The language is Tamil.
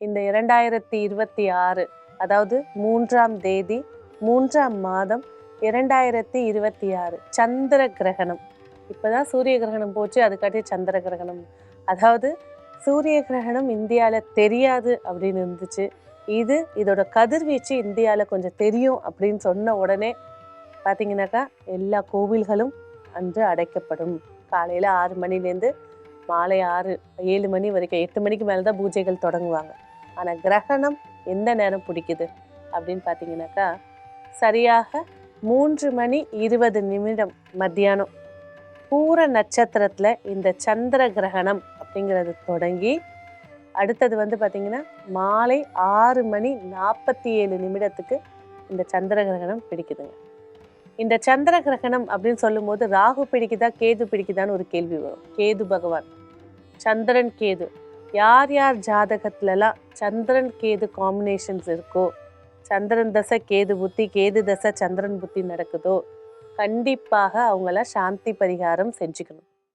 இந்த 2026 அதாவது 3ஆம் தேதி 3ஆம் மாதம் 2026 சந்திர கிரகணம். இப்போதான் சூரிய கிரகணம் போச்சு, அதுக்காட்டி சந்திர கிரகணம். அதாவது சூரிய கிரகணம் இந்தியாவில் தெரியாது அப்படின்னு இருந்துச்சு. இதோட கதிர்வீச்சு இந்தியாவில் கொஞ்சம் தெரியும் அப்படின்னு சொன்ன உடனே பார்த்தீங்கன்னாக்கா எல்லா கோவில்களும் அன்று அடைக்கப்படும். காலையில் 6 மணிலேருந்து மாலை 7 மணி வரைக்கும், 8 மணிக்கு மேலே தான் பூஜைகள் தொடங்குவாங்க. ஆனால் கிரகணம் எந்த நேரம் பிடிக்குது அப்படின்னு பார்த்தீங்கன்னாக்கா சரியாக 3:20 மத்தியானம் பூர நட்சத்திரத்தில் இந்த சந்திர கிரகணம் அப்படிங்கிறது தொடங்கி அடுத்தது பார்த்தீங்கன்னா மாலை 6:47 இந்த சந்திர கிரகணம் பிடிக்குதுங்க. இந்த சந்திர கிரகணம் அப்படின்னு சொல்லும்போது ராகு பிடிக்குதா கேது பிடிக்குதான்னு ஒரு கேள்வி வரும். கேது பகவான், சந்திரன் கேது, யார் யார் ஜாதகத்துலலாம் சந்திரன் கேது காம்பினேஷன்ஸ் இருக்கோ, சந்திரன் தசை கேது புத்தி, கேது தசை சந்திரன் புத்தி நடக்குதோ கண்டிப்பாக அவங்கள சாந்தி பரிகாரம் செஞ்சுக்கணும்.